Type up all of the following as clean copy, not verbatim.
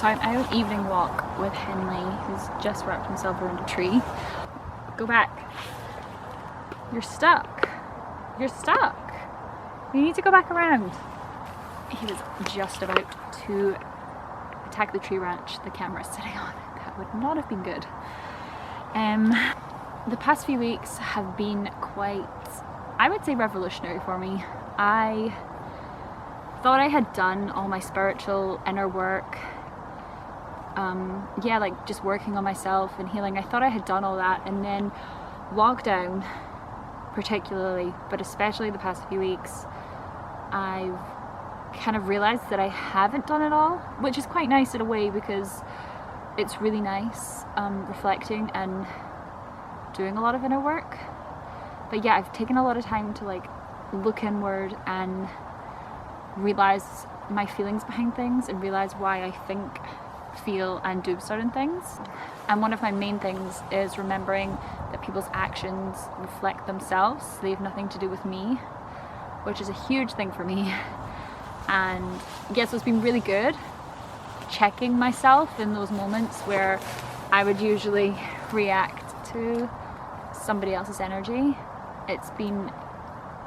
So I'm out evening walk with Henley, who's just wrapped himself around a tree. Go back. You're stuck. You're stuck. You need to go back around. He was just about to attack the tree branch the camera is sitting on. That would not have been good. The past few weeks have been quite, I would say, revolutionary for me. I thought I had done all my spiritual inner work. Yeah, like just working on myself and healing. I thought I had done all that, and then lockdown particularly, but especially the past few weeks, I've kind of realized that I haven't done it all, which is quite nice in a way because it's really nice reflecting and doing a lot of inner work. But yeah, I've taken a lot of time to like look inward and realize my feelings behind things and realize why I think, feel and do certain things. And one of my main things is remembering that people's actions reflect themselves. They have nothing to do with me, which is a huge thing for me. And yes, it's been really good checking myself in those moments where I would usually react to somebody else's energy. It's been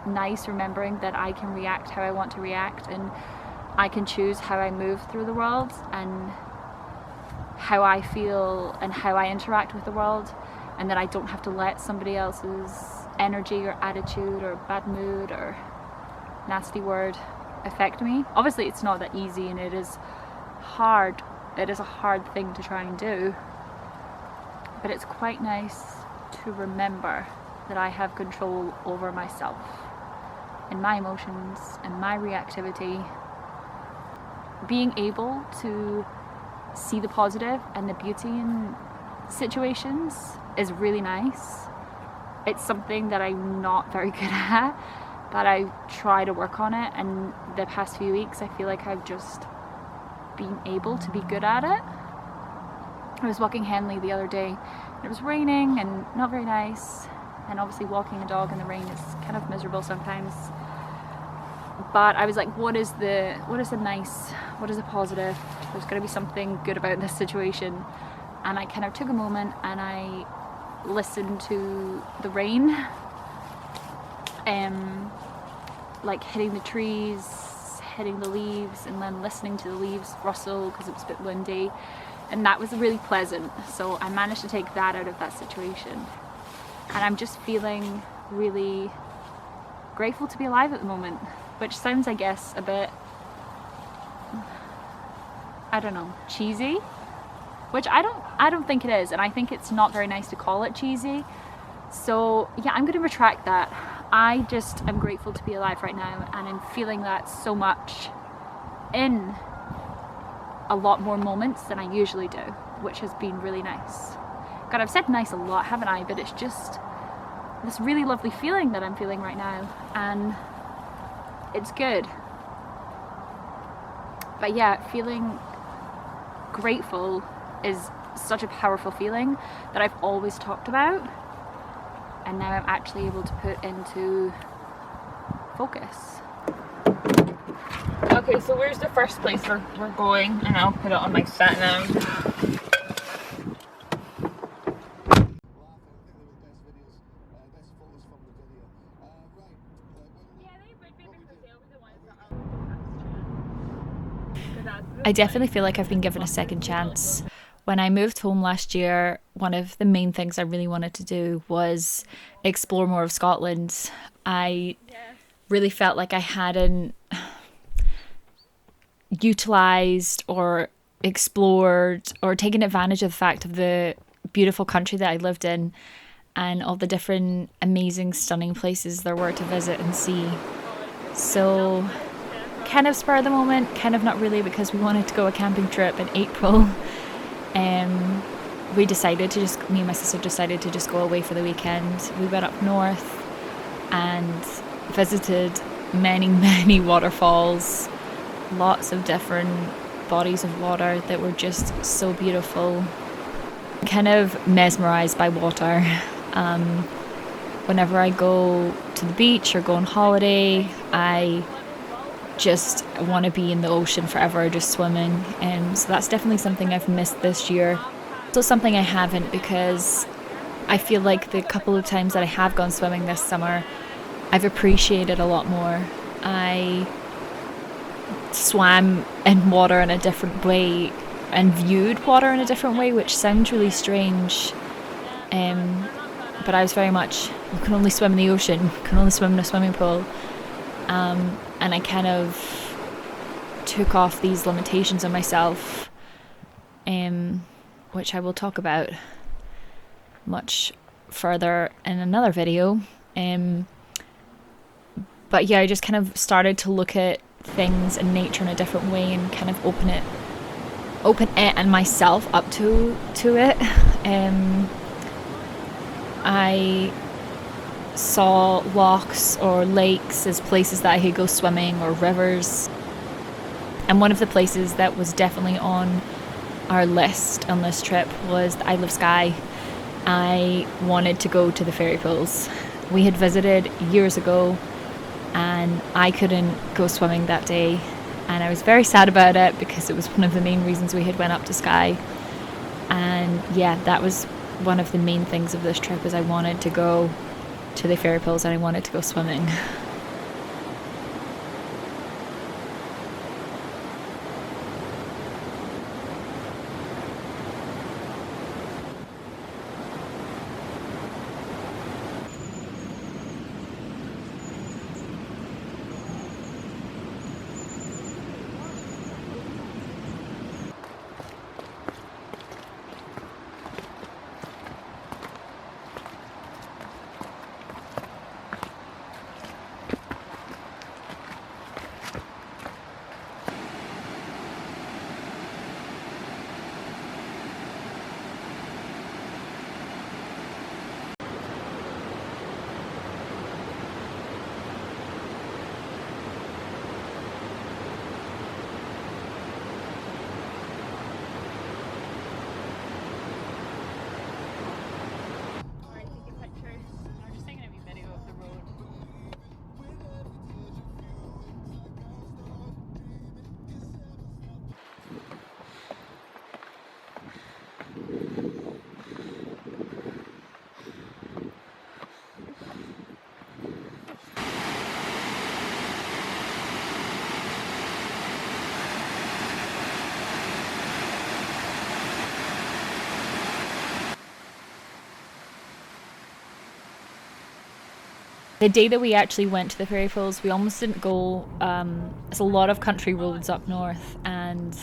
nice remembering that I can react how I want to react, and I can choose how I move through the world and how I feel and how I interact with the world, and that I don't have to let somebody else's energy or attitude or bad mood or nasty word affect me. Obviously it's not that easy, and it is hard. It is a hard thing to try and do, but it's quite nice to remember that I have control over myself and my emotions and my reactivity. Being able to see the positive and the beauty in situations is really nice. It's something that I'm not very good at, but I try to work on it, and the past few weeks I feel like I've just been able to be good at it. I was walking Henley the other day and it was raining and not very nice, and obviously walking a dog in the rain is kind of miserable sometimes, but I was like, what is the nice, what is the positive? There's got to be something good about this situation. And I kind of took a moment and I listened to the rain, like hitting the trees, hitting the leaves, and then listening to the leaves rustle because it was a bit windy, and that was really pleasant. So I managed to take that out of that situation, and I'm just feeling really grateful to be alive at the moment, which sounds, I guess, a bit, I don't know, cheesy, which I don't think it is, and I think it's not very nice to call it cheesy. So yeah, I'm going to retract that. I just am grateful to be alive right now, and I'm feeling that so much in a lot more moments than I usually do, which has been really nice. God, I've said nice a lot, haven't I? But it's just this really lovely feeling that I'm feeling right now, and it's good. But yeah, feeling grateful is such a powerful feeling that I've always talked about, and now I'm actually able to put into focus. Okay, so where's the first place we're going? And I'll put it on my sat nav. I definitely feel like I've been given a second chance. When I moved home last year, one of the main things I really wanted to do was explore more of Scotland. I really felt like I hadn't utilised or explored or taken advantage of the fact of the beautiful country that I lived in and all the different amazing, stunning places there were to visit and see. So kind of spur of the moment, kind of not really, because we wanted to go a camping trip in April. We decided to just, me and my sister decided to just go away for the weekend. We went up north and visited many, many waterfalls, lots of different bodies of water that were just so beautiful. Kind of mesmerised by water. Whenever I go to the beach or go on holiday, I just want to be in the ocean forever, just swimming. So that's definitely something I've missed this year. Also something I haven't, because I feel like the couple of times that I have gone swimming this summer, I've appreciated a lot more. I swam in water in a different way and viewed water in a different way, which sounds really strange. But I was very much, you can only swim in the ocean, you can only swim in a swimming pool. And I kind of took off these limitations on myself, which I will talk about much further in another video. But yeah, I just kind of started to look at things and nature in a different way and kind of open it and myself up to it. I saw lochs or lakes as places that I could go swimming, or rivers. And one of the places that was definitely on our list on this trip was the Isle of Skye. I wanted to go to the fairy pools. We had visited years ago and I couldn't go swimming that day, and I was very sad about it because it was one of the main reasons we had went up to Skye. And yeah, that was one of the main things of this trip, is I wanted to go to the fairy pools and I wanted to go swimming. The day that we actually went to the fairy pools, we almost didn't go. There's a lot of country roads up north, and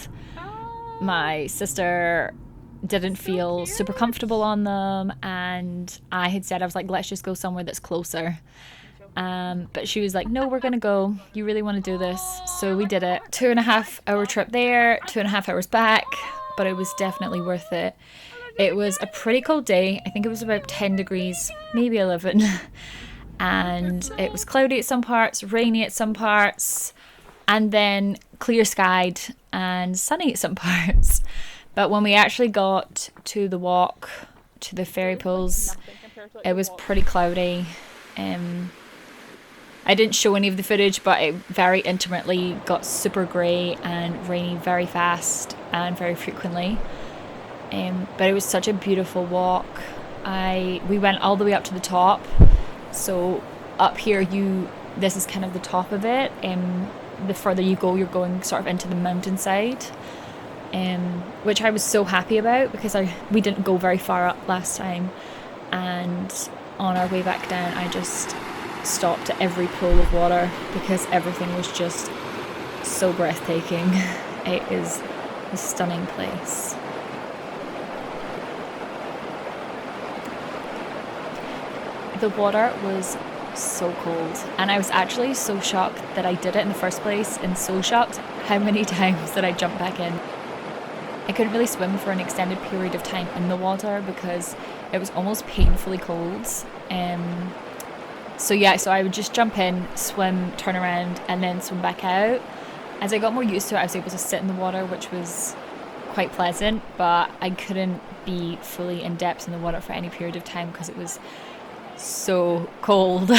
my sister didn't feel super comfortable on them, and I had said, I was like, let's just go somewhere that's closer. But she was like, no, we're gonna go, you really want to do this. So we did it. 2.5 hour trip there, 2.5 hours back, but it was definitely worth it. It was a pretty cold day. I think it was about 10 degrees, maybe 11. And it was cloudy at some parts, rainy at some parts, and then clear skied and sunny at some parts. But when we actually got to the walk to the fairy pools, it was pretty cloudy. I didn't show any of the footage, but it very intimately got super grey and rainy very fast and very frequently. But it was such a beautiful walk. We went all the way up to the top. So up here, this is kind of the top of it. The further you go, you're going sort of into the mountainside, which I was so happy about, because we didn't go very far up last time. And on our way back down, I just stopped at every pool of water because everything was just so breathtaking. It is a stunning place. The water was so cold, and I was actually so shocked that I did it in the first place, and so shocked how many times that I jumped back in. I couldn't really swim for an extended period of time in the water because it was almost painfully cold. So I would just jump in, swim, turn around, and then swim back out. As I got more used to it, I was able to sit in the water, which was quite pleasant, but I couldn't be fully in depth in the water for any period of time because it was so cold.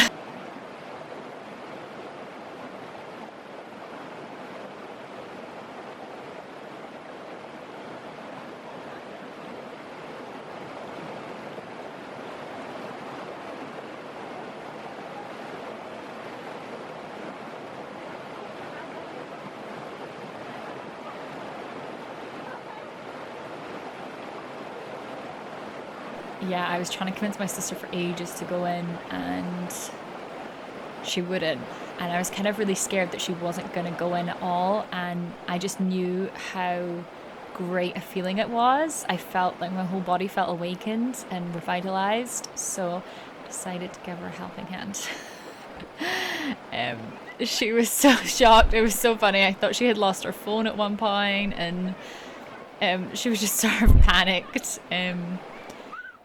yeah, I was trying to convince my sister for ages to go in, and she wouldn't. And I was kind of really scared that she wasn't going to go in at all. And I just knew how great a feeling it was. I felt like my whole body felt awakened and revitalized. So I decided to give her a helping hand. um, she was so shocked. It was so funny. I thought she had lost her phone at one point, and she was just sort of panicked.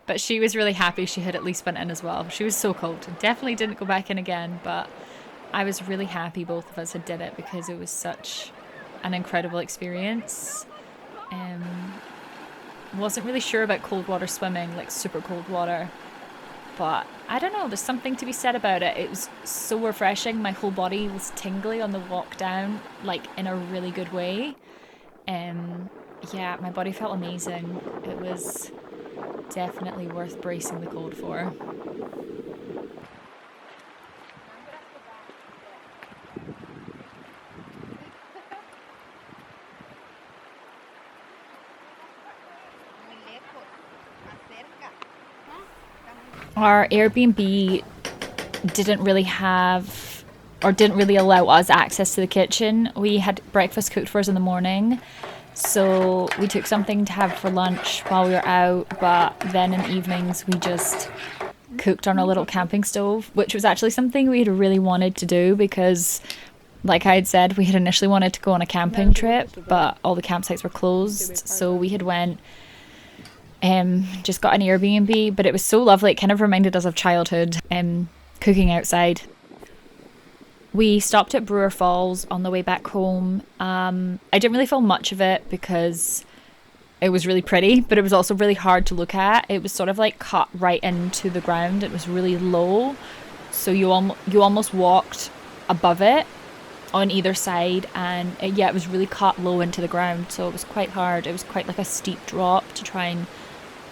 But she was really happy she had at least went in as well. She was so cold. Definitely didn't go back in again, but I was really happy both of us had did it because it was such an incredible experience. Wasn't really sure about cold water swimming, like super cold water, but I don't know, there's something to be said about it. It was so refreshing. My whole body was tingly on the walk down, like in a really good way. Yeah, my body felt amazing. It was definitely worth bracing the cold for. Our Airbnb didn't really have, or didn't really allow us access to the kitchen. We had breakfast cooked for us in the morning, so we took something to have for lunch while we were out, but then in the evenings we just cooked on a little camping stove, which was actually something we had really wanted to do because, like I had said, we had initially wanted to go on a camping trip, but all the campsites were closed, so we had went just got an Airbnb, but it was so lovely. It kind of reminded us of childhood, cooking outside. We stopped at Brewer Falls on the way back home. I didn't really film much of it because it was really pretty, but it was also really hard to look at. It was sort of like cut right into the ground. It was really low, so you almost walked above it on either side, and it was really cut low into the ground, so it was quite hard. It was quite like a steep drop to try and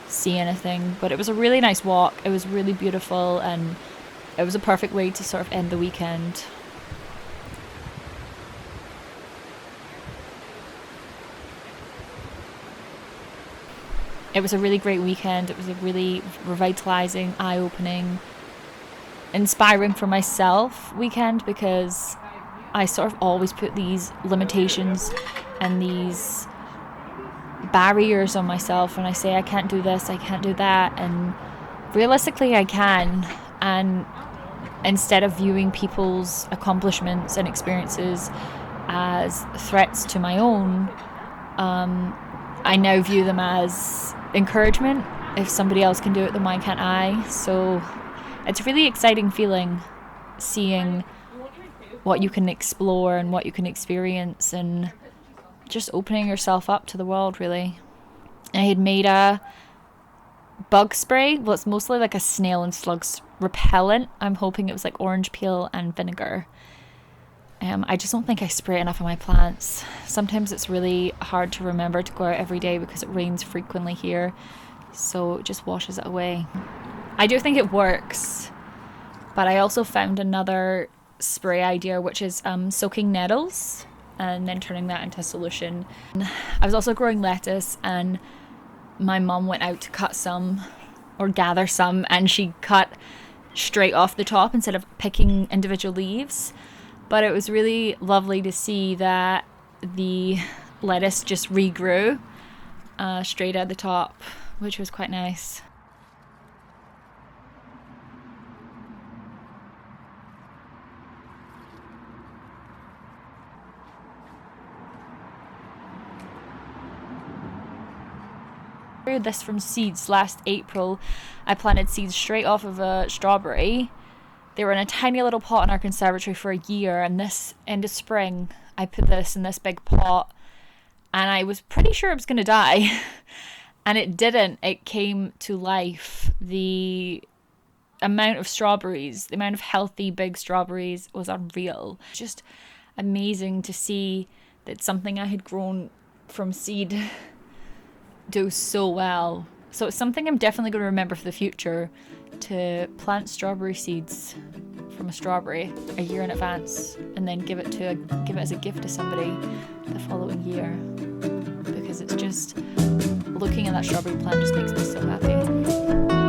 see anything, but it was a really nice walk. It was really beautiful, and it was a perfect way to sort of end the weekend. It was a really great weekend. It was a really revitalizing, eye-opening, inspiring for myself weekend, because I sort of always put these limitations and these barriers on myself, and I say I can't do this, I can't do that, and realistically I can. And instead of viewing people's accomplishments and experiences as threats to my own, I now view them as encouragement. If somebody else can do it, then why can't I? So it's a really exciting feeling, seeing what you can explore and what you can experience, and just opening yourself up to the world, really. I had made a bug spray. Well, it's mostly like a snail and slugs repellent. I'm hoping it was like orange peel and vinegar. I just don't think I spray enough on my plants. Sometimes it's really hard to remember to go out every day because it rains frequently here, so it just washes it away. I do think it works, but I also found another spray idea, which is soaking nettles and then turning that into a solution. I was also growing lettuce, and my mum went out to cut some or gather some, and she cut straight off the top instead of picking individual leaves. But it was really lovely to see that the lettuce just regrew straight at the top, which was quite nice. This from seeds last April. I planted seeds straight off of a strawberry. They were in a tiny little pot in our conservatory for a year, and this end of spring I put this in this big pot, and I was pretty sure it was going to die and it didn't. It came to life. The amount of strawberries, the amount of healthy big strawberries was unreal. Just amazing to see that something I had grown from seed do so well. So it's something I'm definitely going to remember for the future, to plant strawberry seeds from a strawberry a year in advance and then give it as a gift to somebody the following year, because it's just, looking at that strawberry plant just makes me so happy.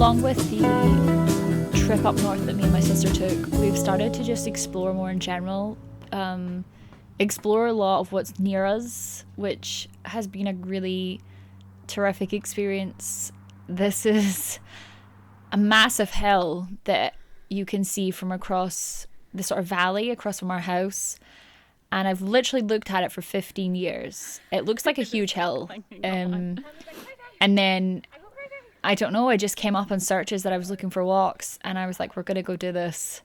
Along with the trip up north that me and my sister took, we've started to just explore more in general. Explore a lot of what's near us, which has been a really terrific experience. This is a massive hill that you can see from across the sort of valley across from our house, and I've literally looked at it for 15 years. It looks like a huge hill. And then I don't know, I just came up on searches that I was looking for walks, and I was like, we're gonna go do this,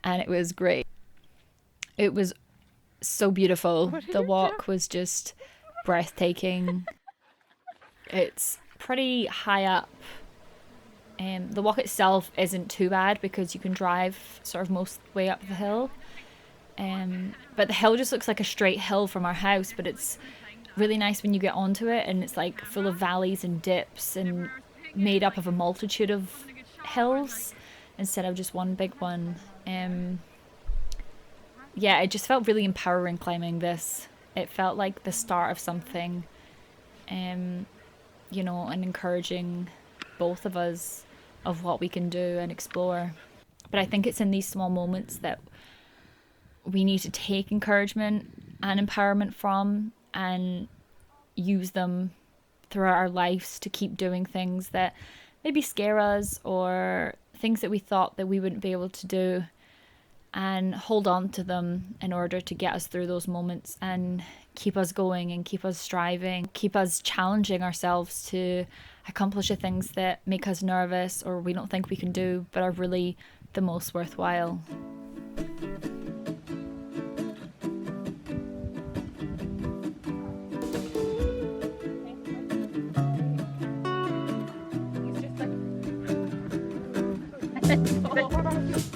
and it was great. It was so beautiful. The walk was just breathtaking. It's pretty high up. The walk itself isn't too bad because you can drive sort of most way up the hill. But the hill just looks like a straight hill from our house, but it's really nice when you get onto it, and it's like full of valleys and dips and made up of a multitude of hills instead of just one big one. Yeah, it just felt really empowering climbing this. It felt like the start of something, you know, and encouraging both of us of what we can do and explore. But I think it's in these small moments that we need to take encouragement and empowerment from and use them throughout our lives to keep doing things that maybe scare us or things that we thought that we wouldn't be able to do, and hold on to them in order to get us through those moments and keep us going and keep us striving, keep us challenging ourselves to accomplish the things that make us nervous or we don't think we can do but are really the most worthwhile.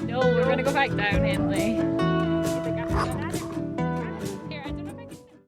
No, we're gonna go back down, Henley.